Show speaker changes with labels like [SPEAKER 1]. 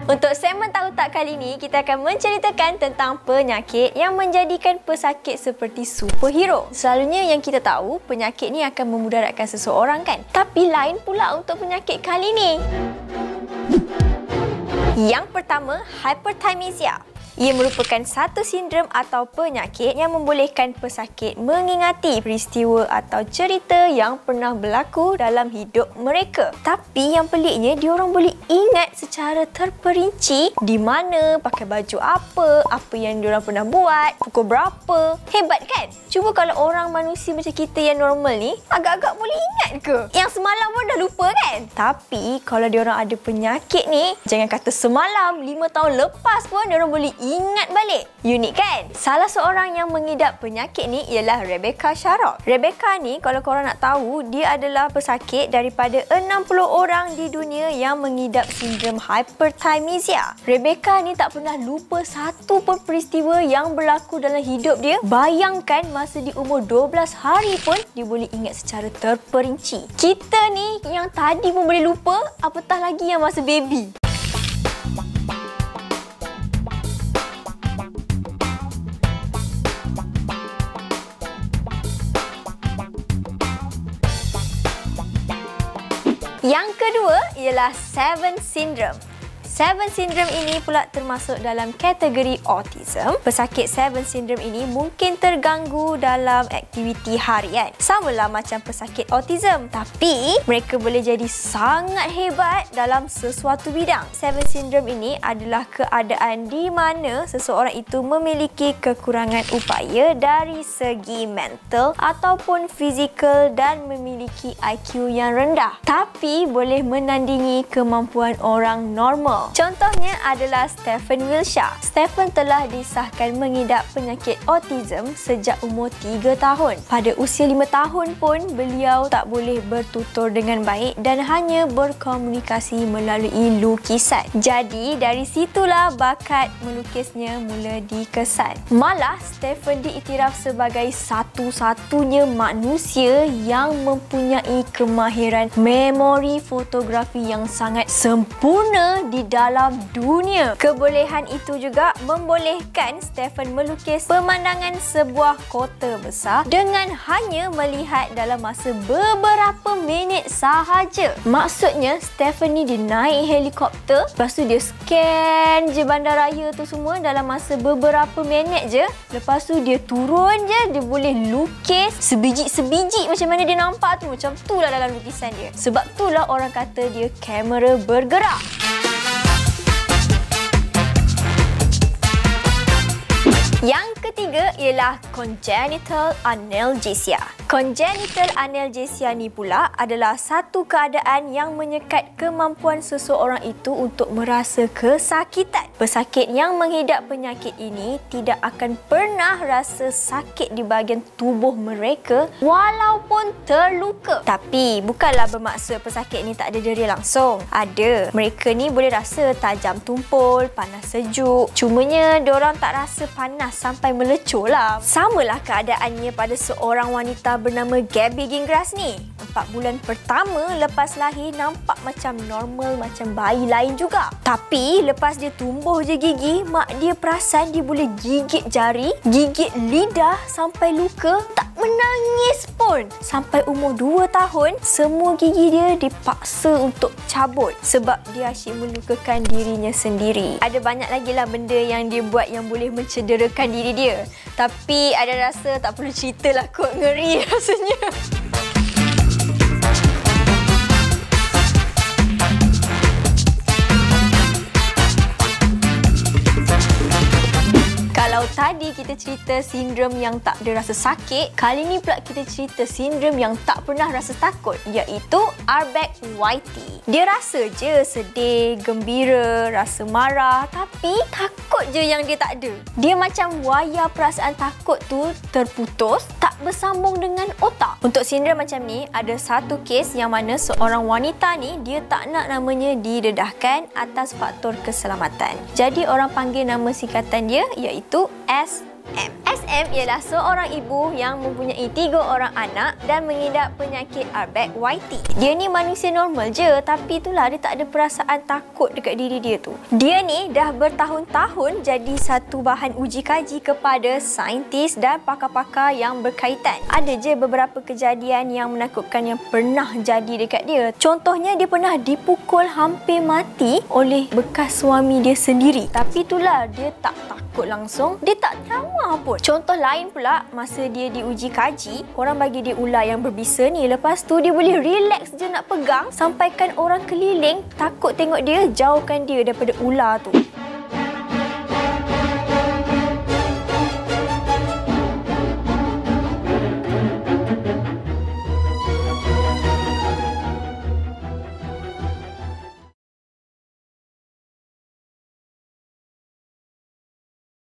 [SPEAKER 1] Untuk segmen Tahu Tak kali ini, kita akan menceritakan tentang penyakit yang menjadikan pesakit seperti superhero. Selalunya yang kita tahu, penyakit ni akan memudaratkan seseorang kan? Tapi lain pula untuk penyakit kali ni. Yang pertama, hyperthymesia. Ia merupakan satu sindrom atau penyakit yang membolehkan pesakit mengingati peristiwa atau cerita yang pernah berlaku dalam hidup mereka. Tapi yang peliknya, diorang boleh ingat secara terperinci di mana, pakai baju apa yang diorang pernah buat, pukul berapa. Hebat kan? Cuba kalau orang manusia macam kita yang normal ni, agak-agak boleh ingat ke? Yang semalam pun dah lupa kan? Tapi kalau diorang ada penyakit ni, jangan kata semalam, 5 tahun lepas pun diorang boleh ingat balik. Unik kan? Salah seorang yang mengidap penyakit ni ialah Rebecca Sharrock. Rebecca ni, kalau korang nak tahu, dia adalah pesakit daripada 60 orang di dunia yang mengidap sindrom hyperthymesia. Rebecca ni tak pernah lupa satu pun peristiwa yang berlaku dalam hidup dia. Bayangkan masa di umur 12 hari pun dia boleh ingat secara terperinci. Kita ni yang tadi pun boleh lupa, apatah lagi yang masa baby. Yang kedua ialah Seven Syndrome. Seven Syndrome ini pula termasuk dalam kategori autism. Pesakit Seven Syndrome ini mungkin terganggu dalam aktiviti harian. Samalah macam pesakit autism, tapi mereka boleh jadi sangat hebat dalam sesuatu bidang. Seven Syndrome ini adalah keadaan di mana seseorang itu memiliki kekurangan upaya dari segi mental ataupun fizikal dan memiliki IQ yang rendah, tapi boleh menandingi kemampuan orang normal. Contohnya adalah Stephen Wilshire. Stephen telah disahkan mengidap penyakit autism sejak umur 3 tahun. Pada usia 5 tahun pun, beliau tak boleh bertutur dengan baik dan hanya berkomunikasi melalui lukisan. Jadi, dari situlah bakat melukisnya mula dikesan. Malah, Stephen diiktiraf sebagai satu-satunya manusia yang mempunyai kemahiran memori fotografi yang sangat sempurna di dalam dunia. Kebolehan itu juga membolehkan Stephen melukis pemandangan sebuah kota besar dengan hanya melihat dalam masa beberapa minit sahaja. Maksudnya, Stephen ni dia naik helikopter, lepas tu dia scan je bandaraya tu semua dalam masa beberapa minit je. Lepas tu dia turun je, dia boleh lukis sebiji-sebiji macam mana dia nampak tu. Macam tu lah dalam lukisan dia. Sebab tu lah orang kata dia kamera bergerak. Yang ketiga ialah congenital analgesia. Congenital analgesia ni pula adalah satu keadaan yang menyekat kemampuan seseorang itu untuk merasa kesakitan. Pesakit yang mengidap penyakit ini tidak akan pernah rasa sakit di bahagian tubuh mereka walaupun terluka. Tapi bukanlah bermaksud pesakit ni tak ada deria langsung. Ada. Mereka ni boleh rasa tajam tumpul, panas sejuk. Cumanya diorang tak rasa panas sampai melecur lah. Samalah keadaannya pada seorang wanita bernama Gabby Gingras ni. 4 bulan pertama lepas lahir nampak macam normal, macam bayi lain juga. Tapi lepas dia tumbuh je gigi, mak dia perasan dia boleh gigit jari, gigit lidah sampai luka, tak menangis pun. Sampai umur 2 tahun, semua gigi dia dipaksa untuk cabut sebab dia asyik melukakan dirinya sendiri. Ada banyak lagi lah benda yang dia buat yang boleh mencederakan diri dia. Tapi ada rasa tak perlu ceritalah kot, ngeri rasanya. Kalau tadi kita cerita sindrom yang tak ada rasa sakit, kali ni pula kita cerita sindrom yang tak pernah rasa takut, iaitu Urbach-Whiteley. Dia rasa je sedih, gembira, rasa marah, tapi takut je yang dia tak ada. Dia macam wayar perasaan takut tu terputus, tak bersambung dengan otak. Untuk sindrom macam ni, ada satu kes yang mana seorang wanita ni dia tak nak namanya didedahkan atas faktor keselamatan. Jadi orang panggil nama singkatan dia iaitu SM. SM ialah seorang ibu yang mempunyai 3 orang anak dan mengidap penyakit Arbeck-Whiting. Dia ni manusia normal je, tapi itulah dia tak ada perasaan takut dekat diri dia tu. Dia ni dah bertahun-tahun jadi satu bahan uji kaji kepada saintis dan pakar-pakar yang berkaitan. Ada je beberapa kejadian yang menakutkan yang pernah jadi dekat dia. Contohnya, dia pernah dipukul hampir mati oleh bekas suami dia sendiri. Tapi itulah, dia tak takut langsung, dia tak trauma pun. Contoh lain pula, masa dia diuji kaji, korang bagi dia ular yang berbisa ni. Lepas tu dia boleh relax je nak pegang, sampaikan orang keliling takut tengok dia, jauhkan dia daripada ular tu.